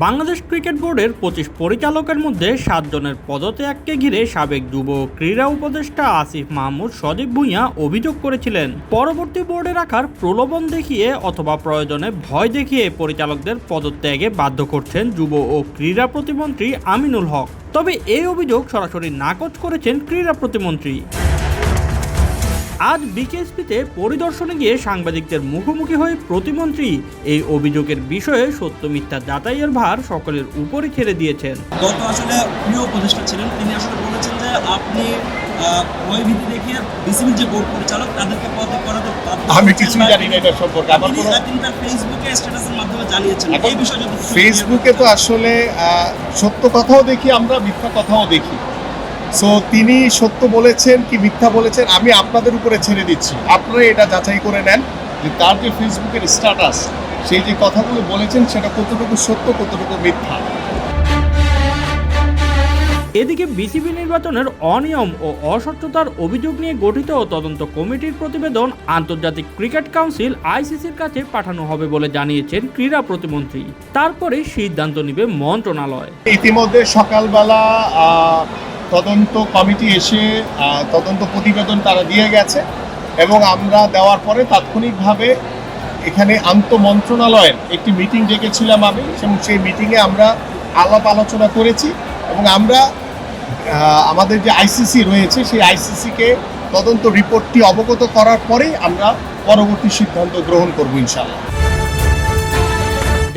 Bangladesh cricket বোর্ডের 25 পরিচালকের মধ্যে 7 জনের পদত্যাগকে ঘিরে সাবেক যুব ক্রীড়া উপদেষ্টা আসিফ মাহমুদ সজীব ভুঁইয়া অভিযোগ করেছিলেন পরবর্তী বোর্ডে রাখার প্রলোভন দেখিয়ে অথবা প্রয়োজনে ভয় দেখিয়ে পরিচালকদের পদত্যাগে বাধ্য করছেন যুব ও ক্রীড়া প্রতিমন্ত্রী আমিনুল হক। তবে এই অভিযোগ সরাসরি নাকচ করেছেন ক্রীড়া প্রতিমন্ত্রী। আজ বিকেএসপিতে পরিদর্শনে গিয়ে সাংবাদিকদের মুখোমুখি হয়ে প্রতিমন্ত্রী এই অভিযোগের বিষয়ে সত্য মিথ্যা যাচাইয়ের ভার সকলের উপরে ছেড়ে দিয়েছেন। গত আসলে প্রিয় উপদেষ্টা ছিলেন, তিনি আসলে বলেছেন যে আপনি ভয়ভীতি দেখিয়ে বিসিবির যে বোর্ড পরিচালক তাদেরকে পদত্যাগ করাতে আমি কিছু জানি না এটা সম্পর্কে। তিনি তার ফেসবুকে স্ট্যাটাসের মাধ্যমে জানিয়েছেন। এই বিষয়ে যদি ফেসবুকে তো আসলে সত্য কথাও দেখি আমরা, মিথ্যা কথাও দেখি। সো তিনি সত্য বলেছেন কি মিথ্যা বলেছেন আমি আপনাদের উপরে ছেড়ে দিচ্ছি, আপনারা এটা যাচাই করে নেন যে তার যে ফেসবুকের স্ট্যাটাস সেই যে কথাগুলো বলেছেন সেটা কতটুকু সত্য কতটুকু মিথ্যা। এদিকে বিসিবি নির্বাচনের অনিয়ম ও অস্বচ্ছতার অভিযোগ নিয়ে গঠিত তদন্ত কমিটির প্রতিবেদন আন্তর্জাতিক ক্রিকেট কাউন্সিল আইসিসির কাছে পাঠানো হবে বলে জানিয়েছেন ক্রীড়া প্রতিমন্ত্রী। তারপরে সিদ্ধান্ত নেবে মন্ত্রণালয়। ইতিমধ্যে সকালবেলা তদন্ত কমিটি এসে তদন্ত প্রতিবেদন তারা দিয়ে গেছে এবং আমরা দেওয়ার পরে তাৎক্ষণিকভাবে এখানে আন্তঃমন্ত্রণালয়ের একটি মিটিং ডেকেছিলাম আমি, এবং সেই মিটিংয়ে আমরা আলাপ আলোচনা করেছি এবং আমরা আমাদের যে আইসিসি রয়েছে সেই আইসিসিকে তদন্ত রিপোর্টটি অবগত করার পরেই আমরা পরবর্তী সিদ্ধান্ত গ্রহণ করব ইনশাআল্লাহ।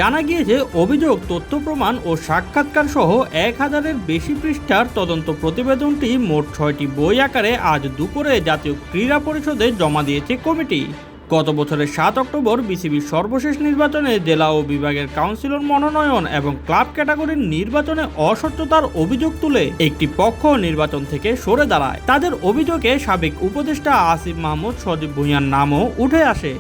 জানা গিয়েছে অভিযোগ, তথ্য প্রমাণ ও সাক্ষাৎকার সহ 1000-এর বেশি পৃষ্ঠার তদন্ত প্রতিবেদনটি মোট 6টি বই আকারে আজ দুপুরে জাতীয় ক্রীড়া পরিষদে জমা দিয়েছে কমিটি। গত বছরের 7 অক্টোবর বিসিবির সর্বশেষ নির্বাচনে জেলা ও বিভাগের কাউন্সিলর মনোনয়ন এবং ক্লাব ক্যাটাগরির নির্বাচনে অস্বচ্ছতার অভিযোগ তুলে একটি পক্ষ নির্বাচন থেকে সরে দাঁড়ায়। তাদের অভিযোগে সাবেক উপদেষ্টা আসিফ মাহমুদ সজীব ভুঁইয়ার নামও উঠে আসে।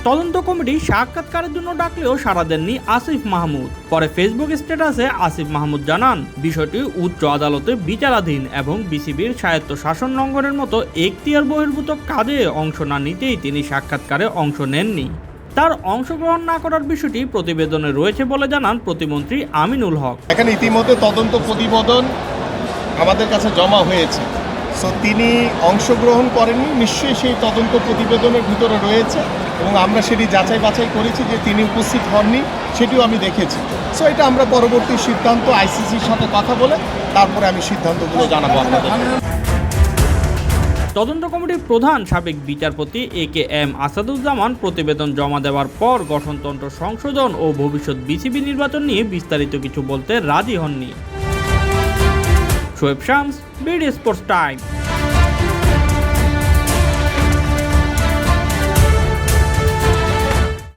তদন্ত কমিটি সাক্ষাৎকারের জন্য ডাকলেও সাড়া দেননি আসিফ মাহমুদ। পরে ফেসবুক স্ট্যাটাসে আসিফ মাহমুদ জানান বিষয়টি উচ্চ আদালতে বিচারাধীন এবং বিসিবির স্বায়ত্ত শাসন লঙ্ঘনের মতো এখতিয়ার বহির্ভূত কাজে অংশ না নিতেই তিনি সাক্ষাৎকারে অংশ নেননি। তার অংশগ্রহণ না করার বিষয়টি প্রতিবেদনে রয়েছে বলে জানান প্রতিমন্ত্রী আমিনুল হক। এখানে ইতিমধ্যে তদন্ত প্রতিবেদন আমাদের কাছে জমা হয়েছে। সো তিনি অংশগ্রহণ করেননি, নিশ্চয়ই সেই তদন্ত প্রতিবেদনের ভিতরে রয়েছে এবং আমরা সেটি যাচাই বাছাই করেছি যে তিনি উপস্থিত হননি, সেটিও আমি দেখেছি। সো এটা আমরা পরবর্তী সিদ্ধান্ত আইসিসির সাথে কথা বলে তারপরে আমি সিদ্ধান্তগুলো জানাবো আপনাদের। তদন্ত কমিটির প্রধান সাবেক বিচারপতি AKM আসাদুজ্জামান প্রতিবেদন জমা দেওয়ার পর গঠনতন্ত্র সংশোধন ও ভবিষ্যৎ বিসিবি নির্বাচন নিয়ে বিস্তারিত কিছু বলতে রাজি হননি। Shoaib Shams, BD sports time.